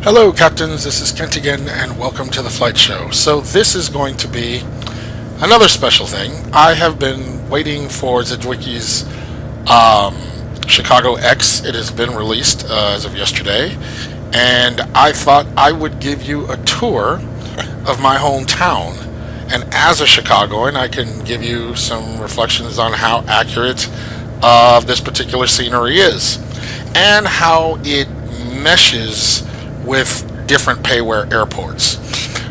Hello, Captains. This is Kent again, and welcome to the Flight Show. So this is going to be another special thing. I have been waiting for Drzewiecki's Chicago X. It has been released as of yesterday, and I thought I would give you a tour of my hometown. And as a Chicagoan, I can give you some reflections on how accurate this particular scenery is, and how it meshes with different payware airports.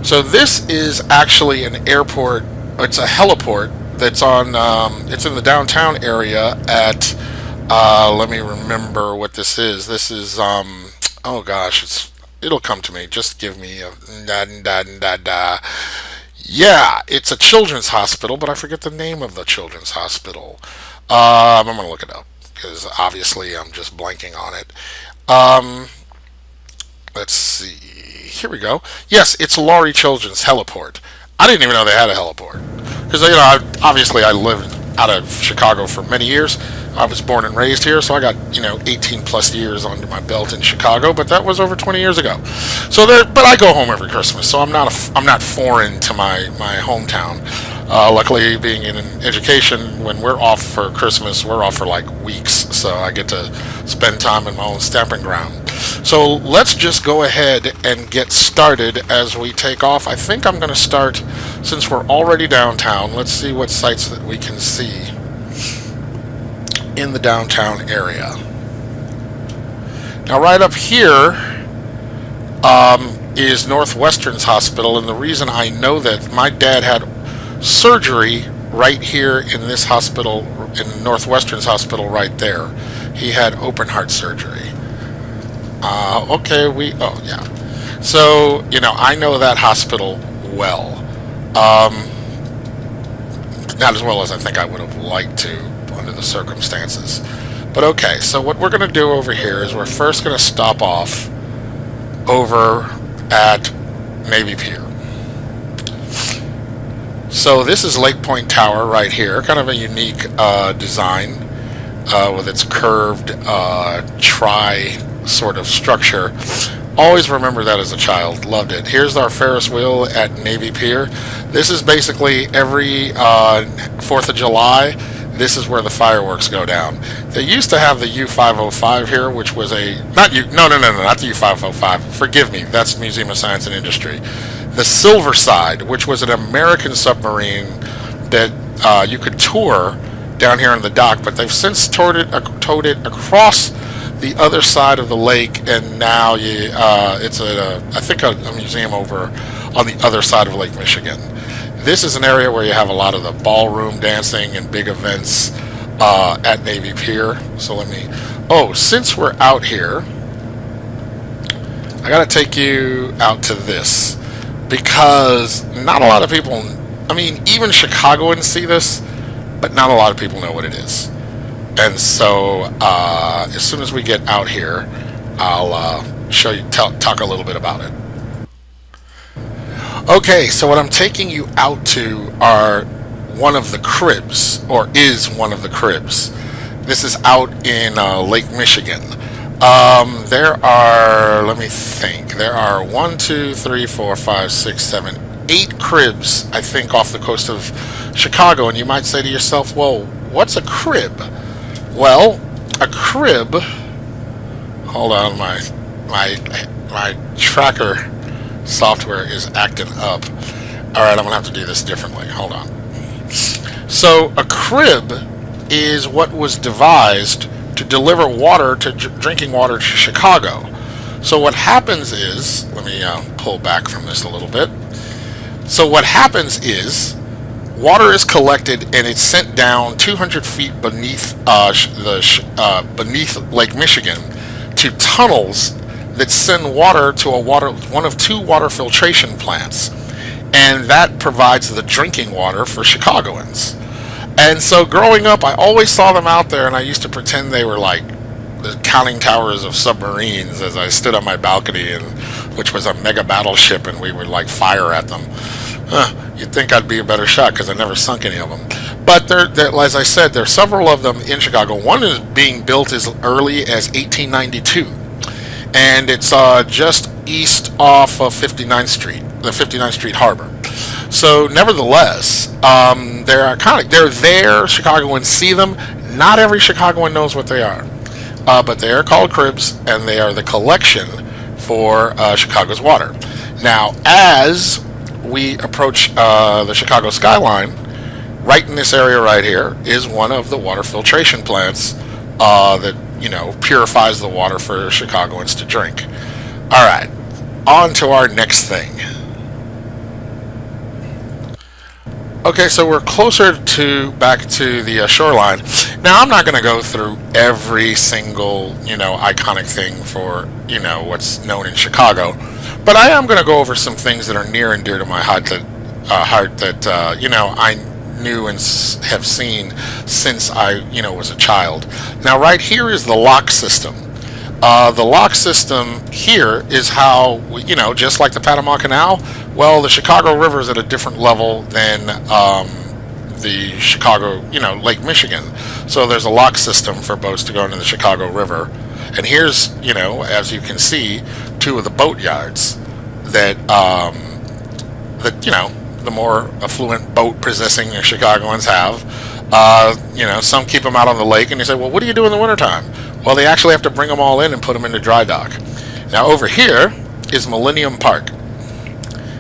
So this is actually an airport. It's a heliport that's on. It's in the downtown area at. Let me remember what this is. This is. Oh gosh, it'll come to me. Just give me a Yeah, it's a children's hospital, but I forget the name of the children's hospital. I'm gonna look it up because obviously I'm just blanking on it. Let's see. Here we go. Yes, it's Laurie Children's Heliport. I didn't even know they had a heliport because obviously I lived out of Chicago for many years. I was born and raised here, so I got 18 plus years under my belt in Chicago. But that was over 20 years ago. So but I go home every Christmas, so I'm not foreign to my hometown. Luckily, being in education, when we're off for Christmas, we're off for like weeks, so I get to spend time in my own stamping ground. So let's just go ahead and get started as we take off. I think I'm going to start, since we're already downtown, let's see what sights that we can see in the downtown area. Now right up here is Northwestern's hospital, and the reason I know that, my dad had surgery right here in this hospital, in Northwestern's hospital right there. He had open heart surgery. So, I know that hospital well. Not as well as I think I would have liked to under the circumstances. But okay, so what we're going to do over here is we're first going to stop off over at Navy Pier. So this is Lake Point Tower right here, kind of a unique design with its curved tri sort of structure. Always remember that as a child. Loved it. Here's our Ferris wheel at Navy Pier. This is basically every 4th of July. This is where the fireworks go down. They used to have the U505 here, which was not the U505. Forgive me, that's Museum of Science and Industry. The Silver Side, which was an American submarine that you could tour down here on the dock, but they've since towed it across the other side of the lake, and now it's a museum over on the other side of Lake Michigan. This is an area where you have a lot of the ballroom dancing and big events at Navy Pier. So since we're out here, I gotta take you out to this, because not a lot of people, even Chicagoans see this, but not a lot of people know what it is. And so as soon as we get out here, I'll talk a little bit about it. Okay, so what I'm taking you out to are one of the cribs, or is one of the cribs. This is out in Lake Michigan. There are, let me think, there are 1, 2, 3, 4, 5, 6, 7, 8 cribs, I think, off the coast of Chicago. And you might say to yourself, well, what's a crib? Well, a crib, hold on, my tracker software is acting up. Alright, I'm going to have to do this differently. Hold on. So, a crib is what was devised to deliver water, drinking water to Chicago. So what happens is, let me pull back from this a little bit. So what happens is, water is collected and it's sent down 200 feet beneath beneath Lake Michigan to tunnels that send water to one of 2 water filtration plants, and that provides the drinking water for Chicagoans. And so growing up, I always saw them out there, and I used to pretend they were like the conning towers of submarines as I stood on my balcony, which was a mega battleship, and we would like fire at them. You'd think I'd be a better shot because I never sunk any of them. But as I said, there are several of them in Chicago. One is being built as early as 1892. And it's just east off of 59th Street, the 59th Street Harbor. So, nevertheless, they're there. Chicagoans see them. Not every Chicagoan knows what they are, but they are called cribs, and they are the collection for Chicago's water. Now, as we approach the Chicago skyline, right in this area right here is one of the water filtration plants that purifies the water for Chicagoans to drink. All right, on to our next thing. Okay, so we're closer back to the shoreline. Now, I'm not going to go through every single, iconic thing for, what's known in Chicago, but I am going to go over some things that are near and dear to my heart that I knew and have seen since I, was a child. Now, right here is the lock system. The lock system here is how, just like the Panama Canal, well, the Chicago River is at a different level than the Chicago, Lake Michigan. So there's a lock system for boats to go into the Chicago River. And here's, as you can see, two of the boat yards that, the more affluent boat possessing Chicagoans have. Some keep them out on the lake, and you say, well, what do you do in the wintertime? Well, they actually have to bring them all in and put them into dry dock. Now, over here is Millennium Park.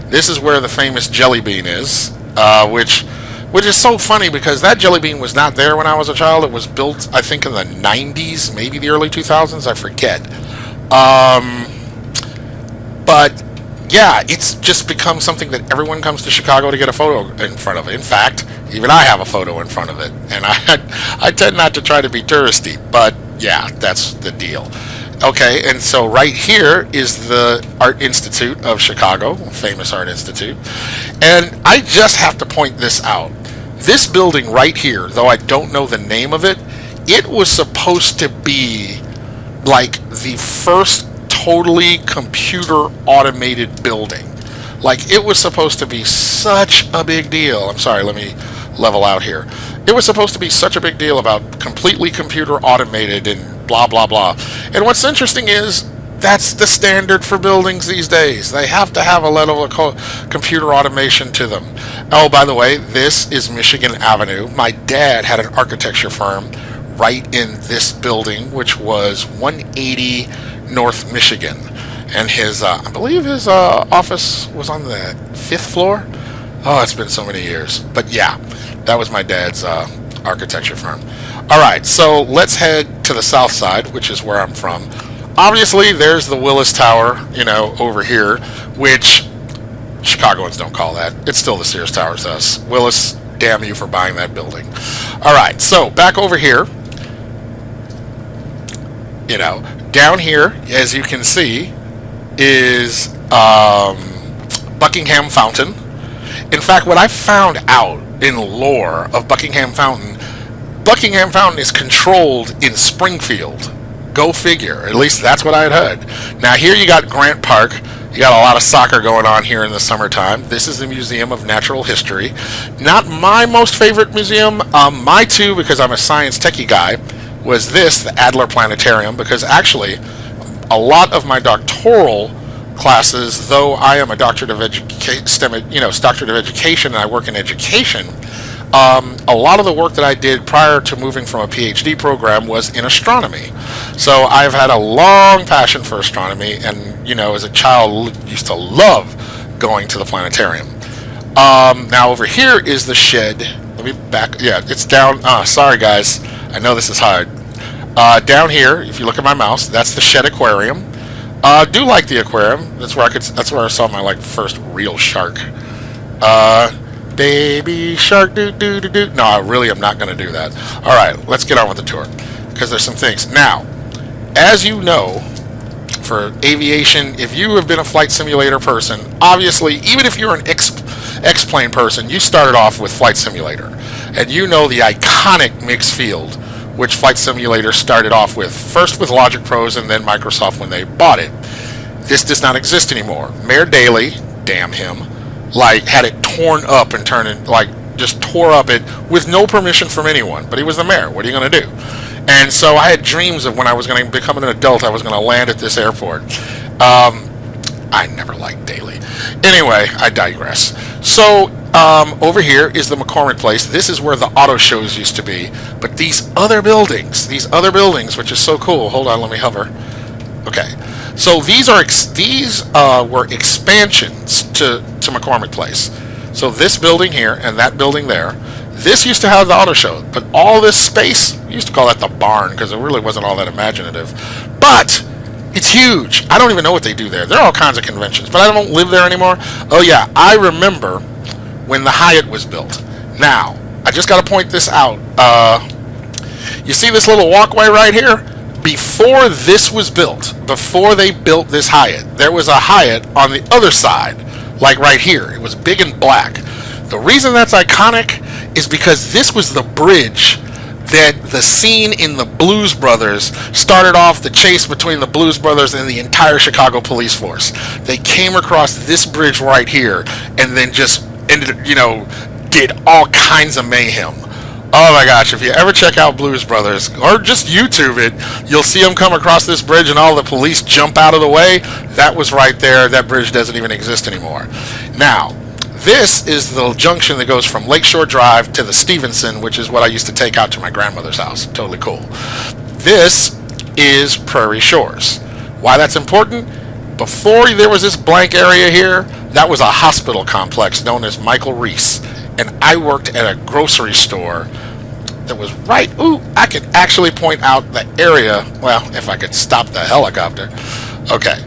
This is where the famous jelly bean is, which is so funny because that jelly bean was not there when I was a child. It was built, I think, in the 90s, maybe the early 2000s, I forget. But yeah, it's just become something that everyone comes to Chicago to get a photo in front of it. In fact, even I have a photo in front of it, and I tend not to try to be touristy, but yeah, that's the deal. Okay, and so right here is the Art Institute of Chicago, famous Art Institute, and I just have to point this out. This building right here, though I don't know the name of it, it was supposed to be like the first totally computer automated building. Like, it was supposed to be such a big deal. I'm sorry, let me level out here. It was supposed to be such a big deal about completely computer automated and blah blah blah. And what's interesting is that's the standard for buildings these days. They have to have a level of computer automation to them. Oh, by the way, this is Michigan Avenue. My dad had an architecture firm right in this building, which was 180 North Michigan, and his I believe his office was on the 5th floor. Oh, it's been so many years, but yeah, that was my dad's architecture firm. All right, so let's head to the south side, which is where I'm from. Obviously, there's the Willis Tower, over here, which Chicagoans don't call that. It's still the Sears Tower to us. Willis, damn you for buying that building. All right, so back over here. Down here, as you can see, is Buckingham Fountain. In fact, what I found out in lore of Buckingham Fountain is controlled in Springfield. Go figure. At least that's what I had heard. Now, here you got Grant Park. You got a lot of soccer going on here in the summertime. This is the Museum of Natural History. Not my most favorite museum. My two, because I'm a science techie guy, was the Adler Planetarium, because actually a lot of my doctoral classes, though I am a doctorate of education, and I work in education, a lot of the work that I did prior to moving from a PhD program was in astronomy. So I've had a long passion for astronomy, and as a child used to love going to the planetarium. Now over here is the shed. Let me back. Yeah, it's down. Sorry guys, I know this is hard. Down here, if you look at my mouse, that's the Shed Aquarium. Do like the aquarium. That's where I saw my first real shark. Baby shark, do do do do. No, I really am not going to do that. All right, let's get on with the tour, because there's some things. Now, as you know, for aviation, if you have been a flight simulator person, obviously, even if you're an X-plane person, you started off with Flight Simulator, and you know the iconic mixed field, which Flight Simulator started off with, first with Logic Pros and then Microsoft when they bought it. This does not exist anymore. Mayor Daley, damn him, had it torn up and just tore up it with no permission from anyone. But he was the mayor. What are you going to do? And so I had dreams of when I was going to become an adult, I was going to land at this airport. I never liked Daly. Anyway, I digress. So over here is the McCormick Place. This is where the auto shows used to be. But these other buildings, which is so cool. Hold on, let me hover. Okay, so these were expansions to McCormick Place. So this building here and that building there, this used to have the auto show, but all this space, we used to call that the barn because it really wasn't all that imaginative. But it's huge. I don't even know what they do there. There are all kinds of conventions, but I don't live there anymore. Oh yeah, I remember when the Hyatt was built. Now, I just got to point this out. You see this little walkway right here? Before this was built, before they built this Hyatt, there was a Hyatt on the other side, like right here. It was big and black. The reason that's iconic is because this was the bridge that the scene in the Blues Brothers started off the chase between the Blues Brothers and the entire Chicago police force. They came across this bridge right here and then just did all kinds of mayhem. Oh my gosh, if you ever check out Blues Brothers or just YouTube it, you'll see them come across this bridge and all the police jump out of the way. That was right there. That bridge doesn't even exist anymore. Now, this is the junction that goes from Lakeshore Drive to the Stevenson, which is what I used to take out to my grandmother's house. Totally cool. This is Prairie Shores. Why that's important? Before there was this blank area here, that was a hospital complex known as Michael Reese. And I worked at a grocery store that was right... Ooh, I could actually point out the area. Well, if I could stop the helicopter. Okay.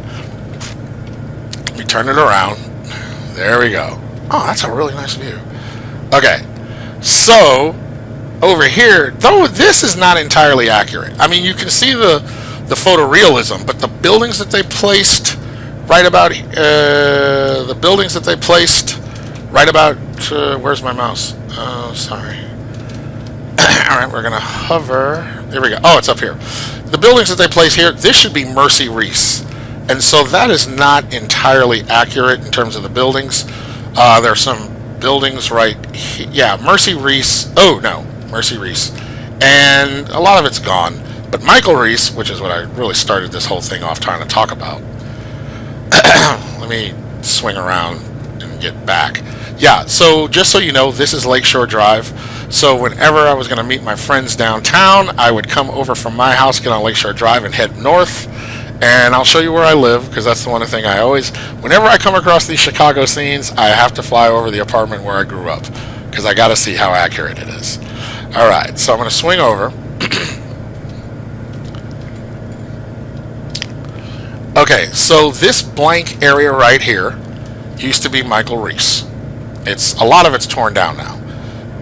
Let me turn it around. There we go. Oh, that's a really nice view. Okay, so over here, though this is not entirely accurate. I mean, you can see the photorealism, but the buildings that they placed right about where's my mouse? Oh, sorry. All right, we're gonna hover. There we go. Oh, it's up here. The buildings that they place here, this should be Mercy Reese, and so that is not entirely accurate in terms of the buildings. There's some buildings right here. Yeah, Mercy Reese. Oh, no. Mercy Reese. And a lot of it's gone. But Michael Reese, which is what I really started this whole thing off trying to talk about. Let me swing around and get back. Yeah, so just so you know, this is Lakeshore Drive. So whenever I was going to meet my friends downtown, I would come over from my house, get on Lakeshore Drive, and head north. And I'll show you where I live, because that's the one thing I always... Whenever I come across these Chicago scenes, I have to fly over the apartment where I grew up, because I got to see how accurate it is. Alright, so I'm going to swing over. Okay, so this blank area right here used to be Michael Reese. A lot of it's torn down now.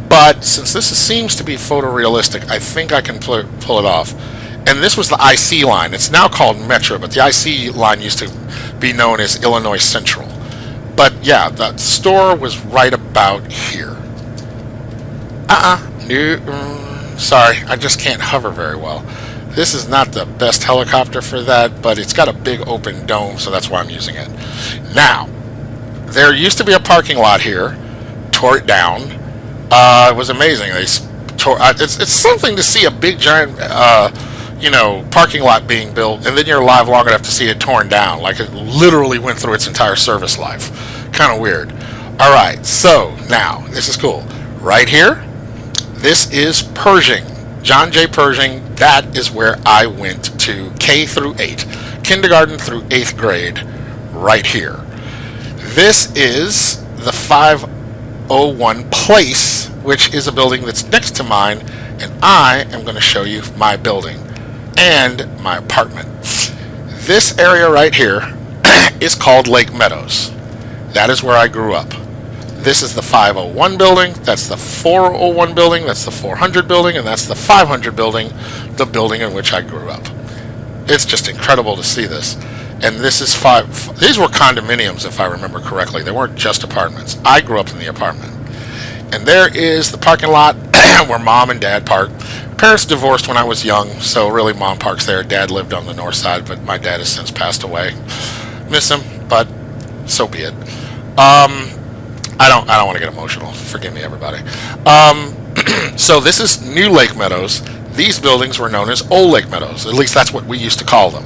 But since this seems to be photorealistic, I think I can pull it off. And this was the IC line. It's now called Metro, but the IC line used to be known as Illinois Central. But yeah, the store was right about here. Sorry, I just can't hover very well. This is not the best helicopter for that, but it's got a big open dome, so that's why I'm using it. Now, there used to be a parking lot here. Tore it down. It was amazing. It's something to see a big giant... parking lot being built, and then you're alive long enough to see it torn down. Like it literally went through its entire service life. Kind of weird. Alright, so now, this is cool. Right here, this is Pershing. John J. Pershing. That is where I went to K through 8. Kindergarten through 8th grade. Right here. This is the 501 Place, which is a building that's next to mine, and I am going to show you my building and my apartment. This area right here is called Lake Meadows. That is where I grew up. This is the 501 building, that's the 401 building, that's the 400 building, and that's the 500 building, the building in which I grew up. It's just incredible to see this. And this is these were condominiums, if I remember correctly. They weren't just apartments. I grew up in the apartment. And there is the parking lot where Mom and Dad parked. Parents divorced when I was young, so really Mom parks there. Dad lived on the north side, but my dad has since passed away. Miss him, but so be it. I don't want to get emotional. Forgive me, everybody. So this is New Lake Meadows. These buildings were known as Old Lake Meadows. At least that's what we used to call them.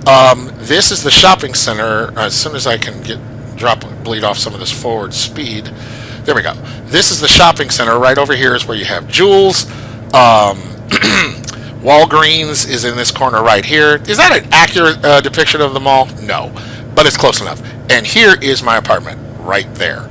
This is the shopping center. As soon as I can bleed off some of this forward speed. There we go. This is the shopping center. Right over here is where you have Jewels. Walgreens is in this corner right here. Is that an accurate depiction of the mall? No, but it's close enough. And here is my apartment right there.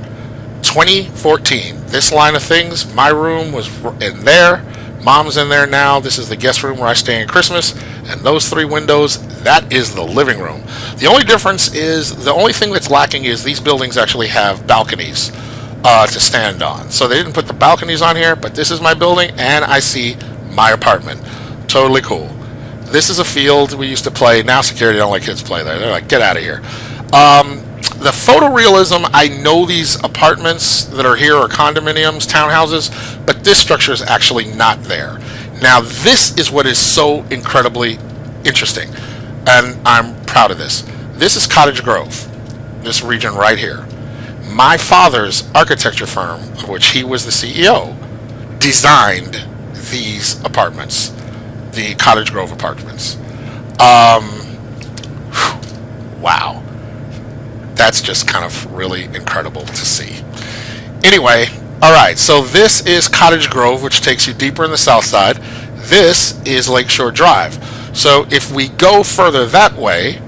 2014. This line of things, my room was in there. Mom's in there now. This is the guest room where I stay in Christmas. And those 3 windows, that is the living room. The only difference is, the only thing that's lacking is these buildings actually have balconies to stand on. So they didn't put the balconies on here, but this is my building and I see my apartment. Totally cool. This is a field we used to play. Now security don't let kids play there. They're like, get out of here. The photorealism, I know these apartments that are here are condominiums, townhouses, but this structure is actually not there. Now, this is what is so incredibly interesting, and I'm proud of this. This is Cottage Grove, this region right here. My father's architecture firm, of which he was the CEO, designed these apartments, the Cottage Grove apartments. Wow. That's just kind of really incredible to see. Anyway, alright, so this is Cottage Grove, which takes you deeper in the south side. This is Lakeshore Drive. So if we go further that way,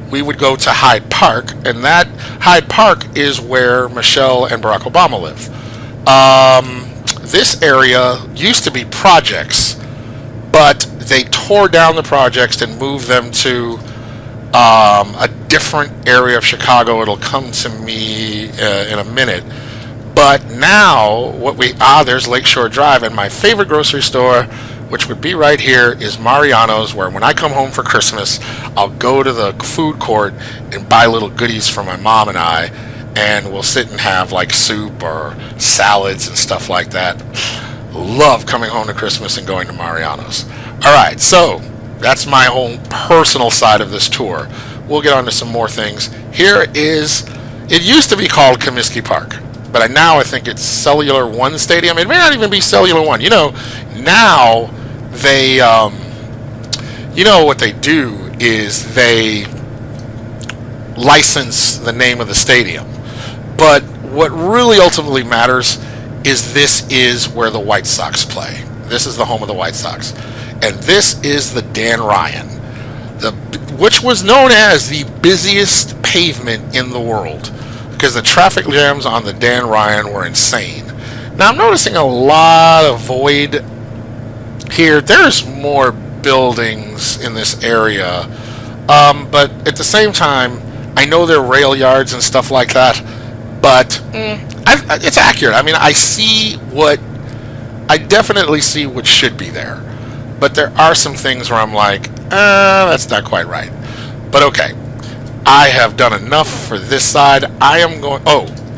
we would go to Hyde Park, and that Hyde Park is where Michelle and Barack Obama live. This area used to be projects, but they tore down the projects and moved them to a different area of Chicago. It'll come to me in a minute. But now, there's Lakeshore Drive, and my favorite grocery store, which would be right here, is Mariano's, where when I come home for Christmas, I'll go to the food court and buy little goodies for my mom and I, and we'll sit and have like soup or salads and stuff like that. Love coming home to Christmas and going to Mariano's. Alright, so that's my own personal side of this tour. We'll get on to some more things. Here is, it used to be called Comiskey Park, but now I think it's Cellular One Stadium. It may not even be Cellular One. You know, now they, you know what they do is they license the name of the stadium. But what really ultimately matters is this is where the White Sox play. This is the home of the White Sox. And this is the Dan Ryan, which was known as the busiest pavement in the world, because the traffic jams on the Dan Ryan were insane. Now I'm noticing a lot of void here. There's more buildings in this area, but at the same time, I know there are rail yards and stuff like that, but it's accurate. I mean, I definitely see what should be there. But there are some things where I'm like, that's not quite right. But okay, I have done enough for this side. I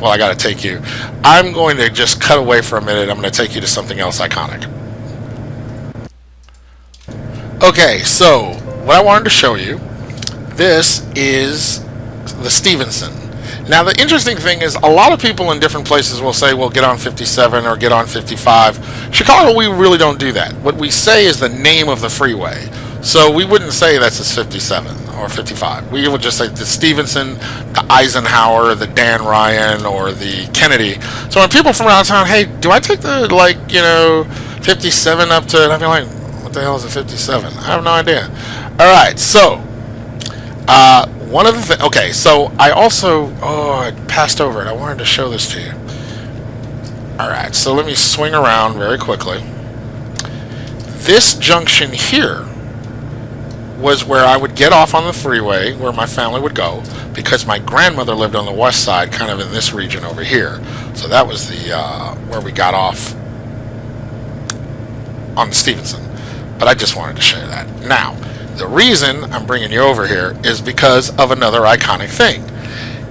gotta take you. I'm going to just cut away for a minute. I'm going to take you to something else iconic. Okay, so what I wanted to show you, this is the Stevenson. Now the interesting thing is, a lot of people in different places will say, well, get on 57 or get on 55. Chicago, we really don't do that. What we say is the name of the freeway. So we wouldn't say that's a 57 or 55. We would just say the Stevenson, the Eisenhower, the Dan Ryan, or the Kennedy. So when people from around town, hey, do I take the, 57 up to, and I'd be like, what the hell is a 57? I have no idea. Alright, so one of the things, okay, so I also, I passed over it. I wanted to show this to you. Alright, so let me swing around very quickly. This junction here was where I would get off on the freeway, where my family would go, because my grandmother lived on the west side, kind of in this region over here. So that was the where we got off on the Stevenson. But I just wanted to show you that. Now, the reason I'm bringing you over here is because of another iconic thing.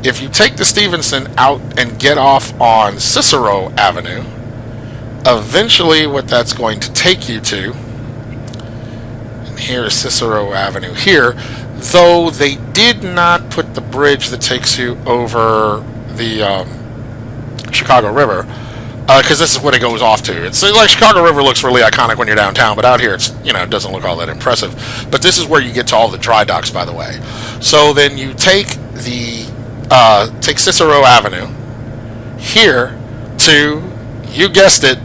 If you take the Stevenson out and get off on Cicero Avenue, eventually what that's going to take you to, and here's Cicero Avenue here, though they did not put the bridge that takes you over the Chicago River, because this is what it goes off to. It's like Chicago River looks really iconic when you're downtown, but out here it's, it doesn't look all that impressive. But this is where you get to all the dry docks, by the way. So then you take take Cicero Avenue here to, you guessed it,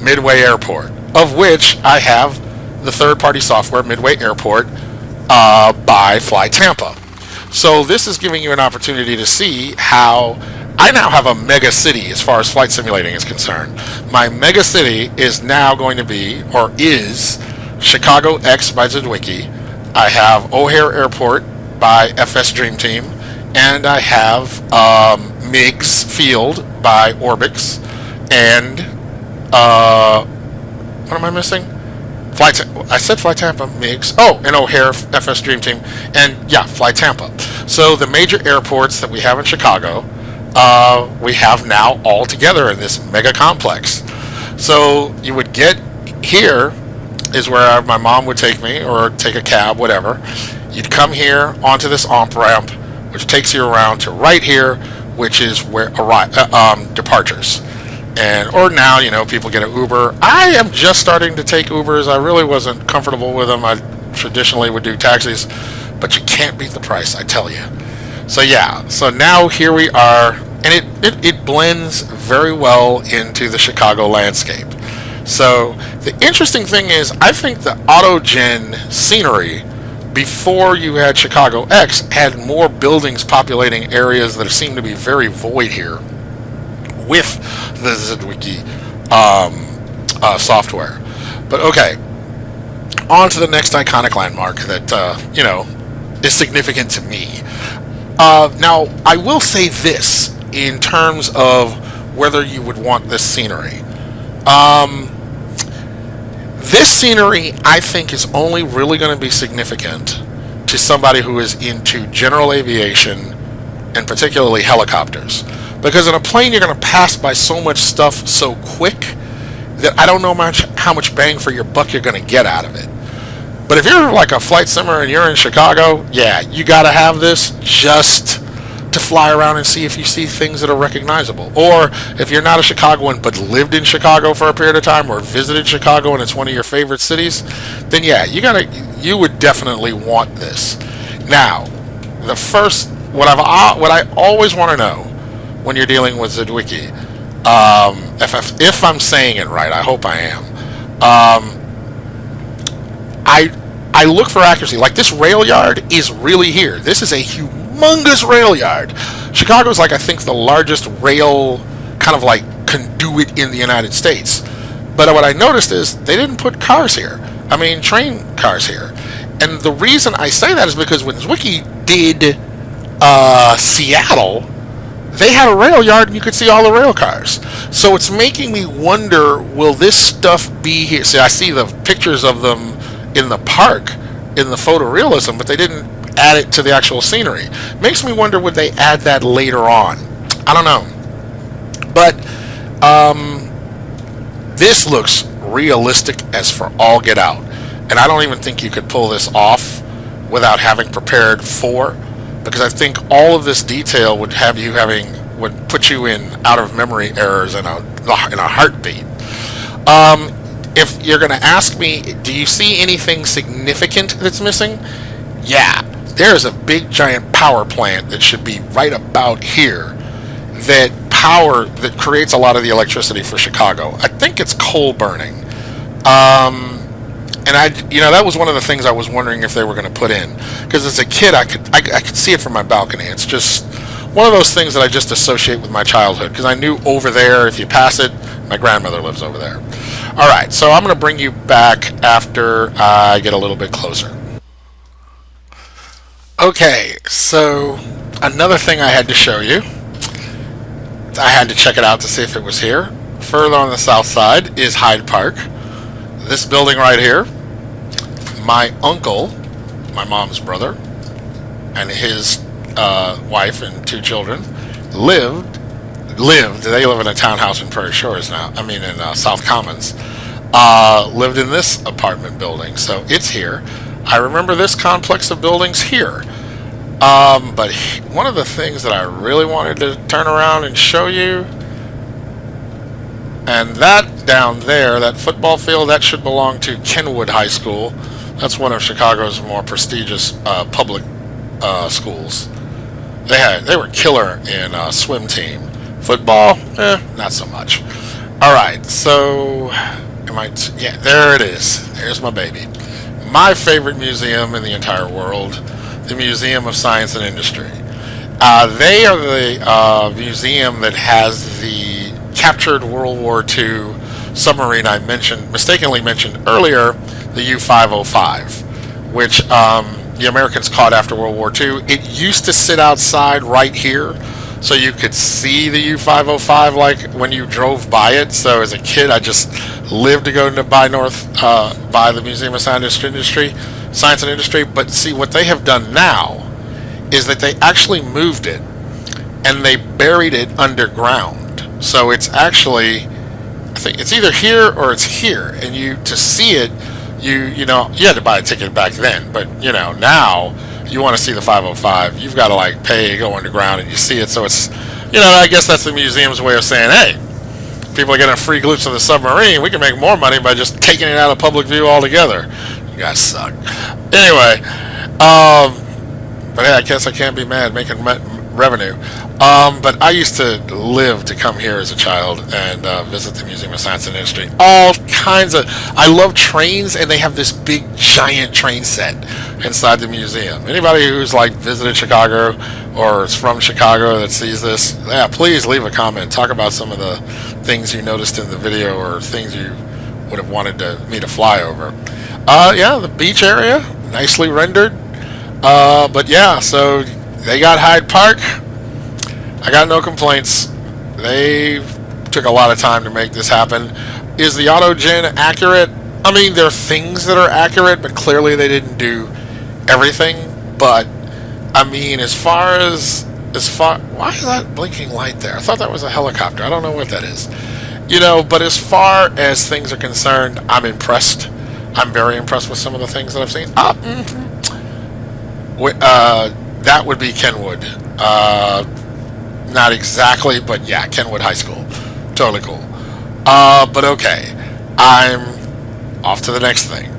Midway Airport, of which I have the third-party software Midway Airport by Fly Tampa. So this is giving you an opportunity to see how I now have a mega city as far as flight simulating is concerned. My mega city is now going to be, or is, Chicago X by Drzewiecki. I have O'Hare Airport by FS Dream Team, and I have Meigs Field by Orbx, and what am I missing? I said Fly Tampa, Meigs. Oh, and O'Hare, FS Dream Team, and yeah, Fly Tampa. So the major airports that we have in Chicago, we have now all together in this mega complex. So you would get here is where my mom would take me, or take a cab, whatever. You'd come here onto this ramp, which takes you around to right here, which is where departures. Or now, people get an Uber. I am just starting to take Ubers. I really wasn't comfortable with them. I traditionally would do taxis, but you can't beat the price, I tell you. So yeah, so now here we are, and it blends very well into the Chicago landscape. So the interesting thing is, I think the Autogen scenery before you had Chicago X had more buildings populating areas that seem to be very void here with the Drzewiecki software. But okay, on to the next iconic landmark that is significant to me. Now, I will say this in terms of whether you would want this scenery. This scenery, I think, is only really going to be significant to somebody who is into general aviation and particularly helicopters. Because in a plane, you're going to pass by so much stuff so quick that I don't know how much bang for your buck you're going to get out of it. But if you're like a flight simmer and you're in Chicago, yeah, you got to have this just to fly around and see if you see things that are recognizable. Or if you're not a Chicagoan but lived in Chicago for a period of time, or visited Chicago and it's one of your favorite cities, then yeah, you would definitely want this. Now, what I always want to know when you're dealing with Drzewiecki, if I'm saying it right, I hope I am. I look for accuracy. Like, this rail yard is really here. This is a humongous rail yard. Chicago's I think the largest rail kind of conduit in the United States. But what I noticed is they didn't put cars here. I mean, train cars here. And the reason I say that is because when Drzewiecki did Seattle, they had a rail yard and you could see all the rail cars. So it's making me wonder, will this stuff be here? See, I see the pictures of them in the park, in the photorealism, but they didn't add it to the actual scenery. Makes me wonder, would they add that later on? I don't know. But this looks realistic as for all get out. And I don't even think you could pull this off without having prepared for, because I think all of this detail would put you in out of memory errors in a heartbeat. If you're going to ask me, do you see anything significant that's missing? Yeah, there's a big giant power plant that should be right about here that creates a lot of the electricity for Chicago. I think it's coal burning. And that was one of the things I was wondering if they were going to put in, because as a kid I could see it from my balcony. It's just one of those things that I just associate with my childhood, because I knew over there, if you pass it, my grandmother lives over there. All right, so I'm going to bring you back after I get a little bit closer. Okay, so another thing I had to show you. I had to check it out to see if it was here. Further on the south side is Hyde Park. This building right here, my uncle, my mom's brother, and his wife and 2 children lived. They live in a townhouse in Prairie Shores now. I mean, in South Commons. Lived in this apartment building, so it's here. I remember this complex of buildings here. But one of the things that I really wanted to turn around and show you And that down there, that football field, that should belong to Kenwood High School. That's one of Chicago's more prestigious public schools. They were killer in swim team. Football, not so much. All right, so yeah, there it is. There's my baby. My favorite museum in the entire world, the Museum of Science and Industry. They are the museum that has the captured World War II submarine I mistakenly mentioned earlier, the U-505, which the Americans caught after World War II. It used to sit outside right here, so you could see the U-505 like when you drove by it. So as a kid, I just lived to go by the Museum of Science and Industry. But see, what they have done now is that they actually moved it and they buried it underground. So it's actually, I think it's either here or it's here. And to see it, you had to buy a ticket back then, but now you want to see the 505, you've got to like pay, go underground, and you see it. So it's, I guess that's the museum's way of saying, hey, people are getting a free glimpse of the submarine. We can make more money by just taking it out of public view altogether. You guys suck. Anyway, but hey, I guess I can't be mad making revenue. But I used to live to come here as a child and visit the Museum of Science and Industry. All kinds of... I love trains, and they have this big, giant train set inside the museum. Anybody who's like visited Chicago or is from Chicago that sees this, yeah, please leave a comment. Talk about some of the things you noticed in the video or things you would have wanted me to fly over. Yeah, the beach area, nicely rendered. But yeah, so they got Hyde Park. I got no complaints. They took a lot of time to make this happen. Is the autogen accurate? I mean, there are things that are accurate, but clearly they didn't do everything. But I mean, as far why is that blinking light there? I thought that was a helicopter. I don't know what that is. But as far as things are concerned, I'm impressed. I'm very impressed with some of the things that I've seen. That would be Kenwood. Not exactly, but yeah, Kenwood High School. Totally cool. But okay, I'm off to the next thing.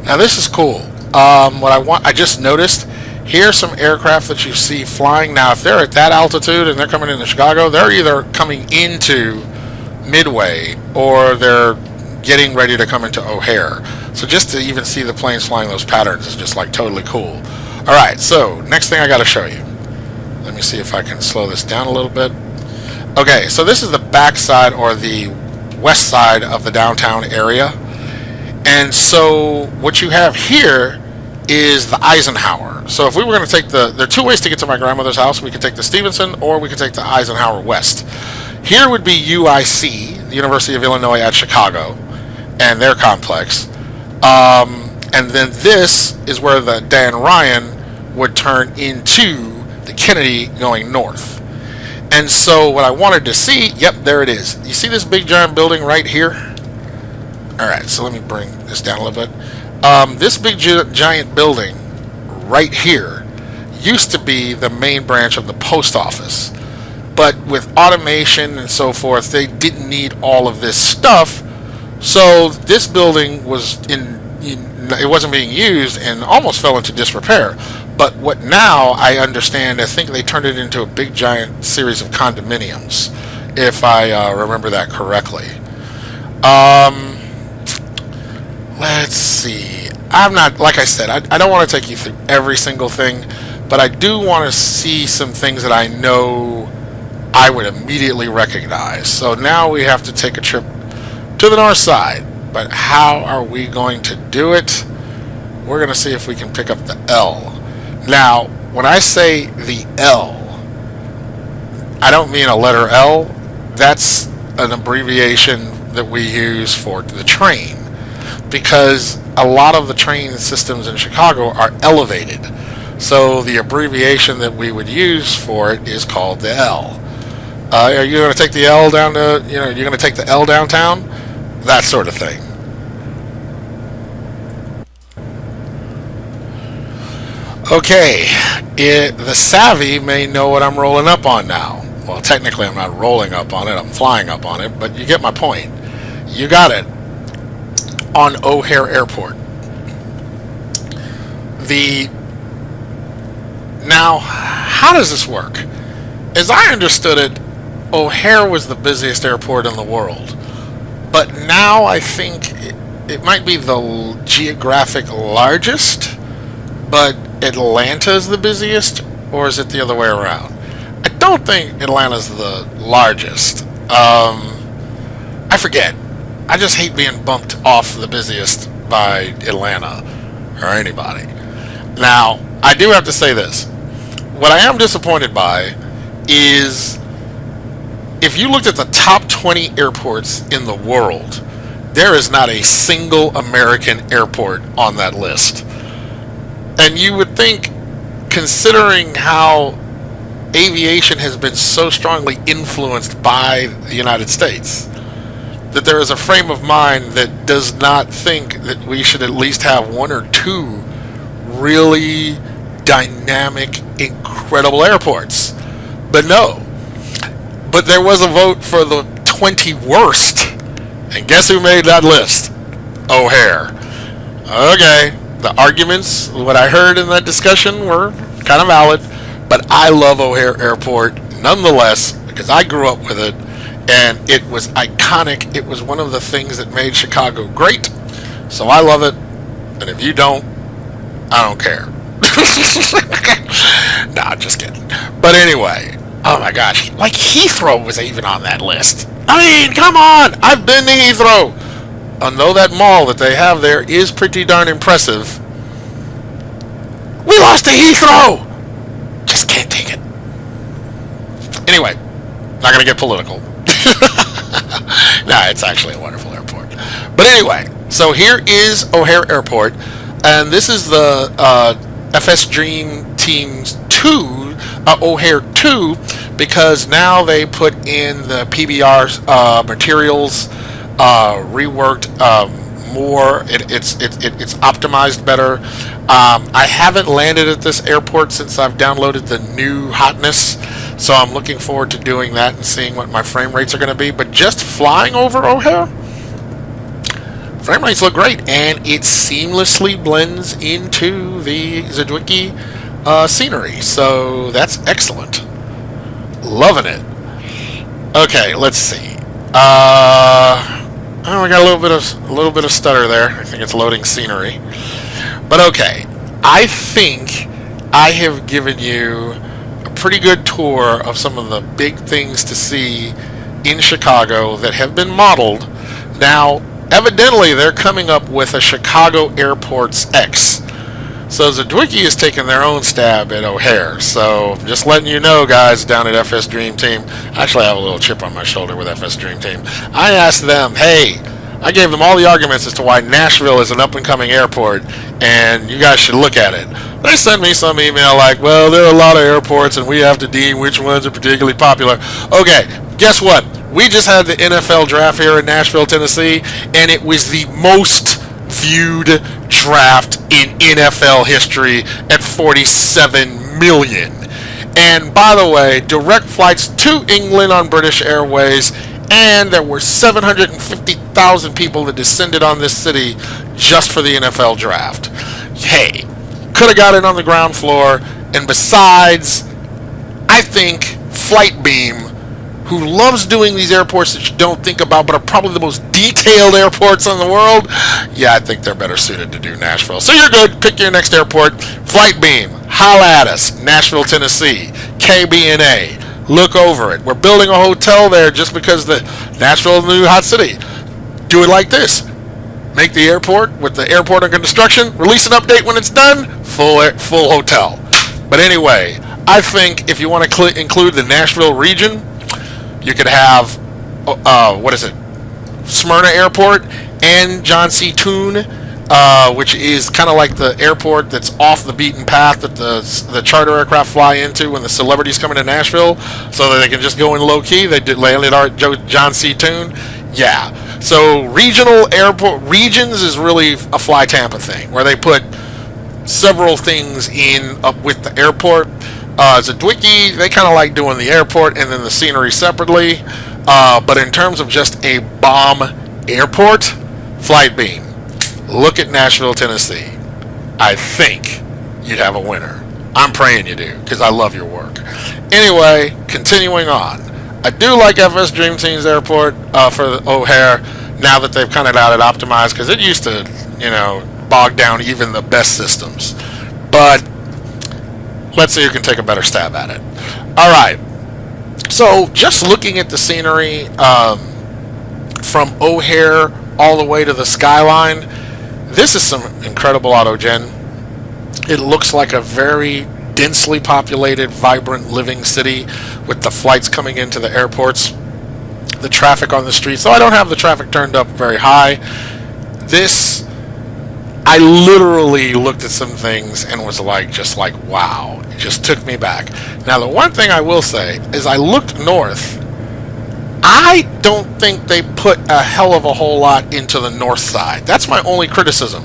Now this is cool. I just noticed, here's some aircraft that you see flying. Now if they're at that altitude and they're coming into Chicago, they're either coming into Midway or they're getting ready to come into O'Hare. So just to even see the planes flying those patterns is just like totally cool. Alright, so next thing I gotta show you. Let me see if I can slow this down a little bit. Okay, so this is the back side or the west side of the downtown area. And so what you have here is the Eisenhower. So if we were going to take there are two ways to get to my grandmother's house. We could take the Stevenson or we could take the Eisenhower West. Here would be UIC, the University of Illinois at Chicago, and their complex. And then this is where the Dan Ryan would turn into the Kennedy going north. And so what I wanted to see, yep, there it is. You see this big giant building right here? Alright, so let me bring this down a little bit. This big giant building right here used to be the main branch of the post office. But with automation and so forth, they didn't need all of this stuff. So this building it wasn't being used and almost fell into disrepair. But what now I understand, I think they turned it into a big giant series of condominiums, if I remember that correctly. Let's see. I'm not, like I said, I don't want to take you through every single thing, but I do want to see some things that I know I would immediately recognize. So now we have to take a trip to the north side. But how are we going to do it? We're going to see if we can pick up the L. Now, when I say the L, I don't mean a letter L. That's an abbreviation that we use for the train, because a lot of the train systems in Chicago are elevated. So the abbreviation that we would use for it is called the L. Are you going to take the L down to, you're going to take the L downtown? That sort of thing. Okay, the savvy may know what I'm rolling up on now. Well, technically I'm not rolling up on it, I'm flying up on it, but you get my point. You got it. On O'Hare Airport. Now, how does this work? As I understood it, O'Hare was the busiest airport in the world. But now I think it might be the geographic largest, but Atlanta's the busiest, or is it the other way around? I don't think Atlanta's the largest. I forget. I just hate being bumped off the busiest by Atlanta or anybody. Now, I do have to say this. What I am disappointed by is if you looked at the top 20 airports in the world, there is not a single American airport on that list. And you would think, considering how aviation has been so strongly influenced by the United States, that there is a frame of mind that does not think that we should at least have one or two really dynamic, incredible airports. But no. But there was a vote for the 20 worst. And guess who made that list? O'Hare. Okay. The arguments, what I heard in that discussion, were kind of valid. But I love O'Hare Airport nonetheless because I grew up with it. And it was iconic. It was one of the things that made Chicago great. So I love it. And if you don't, I don't care. Nah, just kidding. But anyway, oh my gosh. Like Heathrow was even on that list. I mean, come on. I've been to Heathrow. Although that mall that they have there is pretty darn impressive. We lost to Heathrow. Just can't take it. Anyway, not going to get political. Nah, it's actually a wonderful airport. But anyway, so here is O'Hare Airport, and this is the FS Dream Team's 2, O'Hare 2, because now they put in the PBR materials, reworked more. It's optimized better. I haven't landed at this airport since I've downloaded the new hotness, so I'm looking forward to doing that and seeing what my frame rates are going to be. But just flying over O'Hare, frame rates look great, and it seamlessly blends into the Drzewiecki scenery. So that's excellent. Loving it. Okay, let's see. Oh, we got a little bit of stutter there. I think it's loading scenery. But okay, I think I have given you a pretty good tour of some of the big things to see in Chicago that have been modeled. Now, evidently, they're coming up with a Chicago Airports X. So Drzewiecki is taking their own stab at O'Hare. So just letting you know, guys, down at FS Dream Team. Actually, I have a little chip on my shoulder with FS Dream Team. I asked them, hey, I gave them all the arguments as to why Nashville is an up-and-coming airport, and you guys should look at it. They sent me some email like, well, there are a lot of airports, and we have to deem which ones are particularly popular. Okay, guess what? We just had the NFL draft here in Nashville, Tennessee, and it was the most viewed draft in NFL history at 47 million. And by the way, direct flights to England on British Airways, and there were 750,000 people that descended on this city just for the NFL draft. Hey, could have got it on the ground floor. And besides, I think Flightbeam, who loves doing these airports that you don't think about but are probably the most detailed airports in the world, yeah, I think they're better suited to do Nashville. So you're good. Pick your next airport. Flightbeam, holla at us. Nashville, Tennessee. KBNA. Look over it. We're building a hotel there just because the Nashville is the new hot city. Do it like this. Make the airport with the airport under construction. Release an update when it's done. Full hotel. But anyway, I think if you want to include the Nashville region, you could have, Smyrna Airport and John C. Toone, which is kind of like the airport that's off the beaten path that the charter aircraft fly into when the celebrities come into Nashville, so that they can just go in low key. They did landed at John C. Toone. Yeah. So regional airport regions is really a Fly Tampa thing, where they put several things in up with the airport. Drzewiecki, they kind of like doing the airport and then the scenery separately. But in terms of just a bomb airport, Flight Beam, look at Nashville, Tennessee. I think you'd have a winner. I'm praying you do, because I love your work. Anyway, continuing on. I do like FS Dream Team's airport for O'Hare now that they've kind of got it optimized, because it used to, bog down even the best systems. But let's see who can take a better stab at it. All right. So just looking at the scenery from O'Hare all the way to the skyline, this is some incredible autogen. It looks like a very densely populated, vibrant, living city with the flights coming into the airports, the traffic on the streets. So I don't have the traffic turned up very high. This, I literally looked at some things and was just like, wow. It just took me back. Now, the one thing I will say is I looked north. I don't think they put a hell of a whole lot into the north side. That's my only criticism.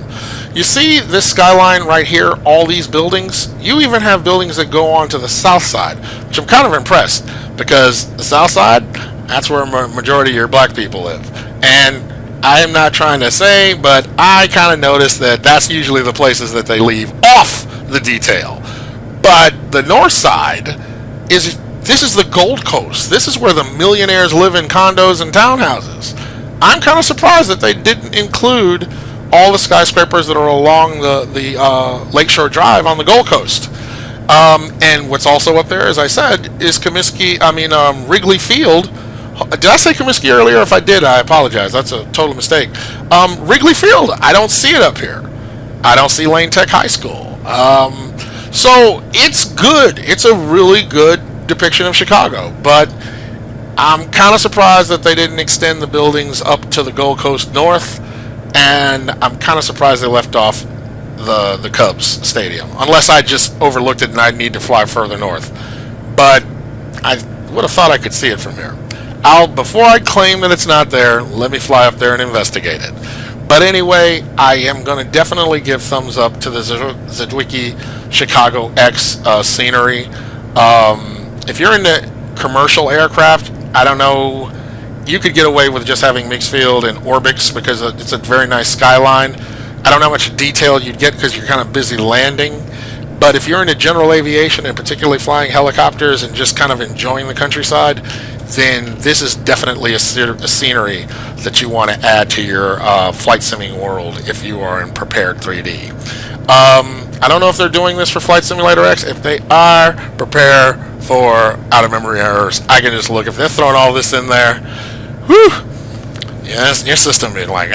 You see this skyline right here, all these buildings? You even have buildings that go on to the south side, which I'm kind of impressed, because the south side, that's where a majority of your black people live. And I am not trying to say, but I kind of noticed that that's usually the places that they leave off the detail. But the north side this is the Gold Coast. This is where the millionaires live in condos and townhouses. I'm kind of surprised that they didn't include all the skyscrapers that are along the Lakeshore Drive on the Gold Coast. And what's also up there, as I said, is Wrigley Field. Did I say Comiskey earlier? If I did, I apologize. That's a total mistake. Wrigley Field, I don't see it up here. I don't see Lane Tech High School. So it's good. It's a really good depiction of Chicago. But I'm kind of surprised that they didn't extend the buildings up to the Gold Coast North. And I'm kind of surprised they left off the Cubs Stadium. Unless I just overlooked it and I need to fly further north. But I would have thought I could see it from here. Before I claim that it's not there, let me fly up there and investigate it. But anyway, I am going to definitely give thumbs up to the Drzewiecki Chicago X scenery. If you're into commercial aircraft, I don't know, you could get away with just having mixed field and Orbx because it's a very nice skyline. I don't know how much detail you'd get because you're kind of busy landing. But if you're into general aviation and particularly flying helicopters and just kind of enjoying the countryside, then this is definitely a scenery that you want to add to your flight simming world if you are in Prepar3D. I don't know if they're doing this for Flight Simulator X. If they are, prepare for out-of-memory errors. I can just look. If they're throwing all this in there, whew, yes, your system being like,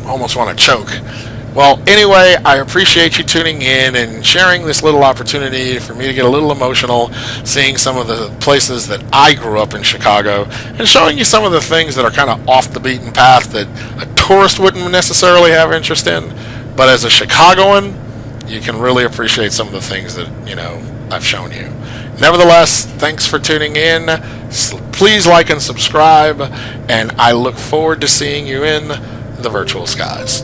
almost want to choke. Well, anyway, I appreciate you tuning in and sharing this little opportunity for me to get a little emotional, seeing some of the places that I grew up in Chicago, and showing you some of the things that are kind of off the beaten path that a tourist wouldn't necessarily have interest in. But as a Chicagoan, you can really appreciate some of the things that, I've shown you. Nevertheless, thanks for tuning in. Please like and subscribe, and I look forward to seeing you in the virtual skies.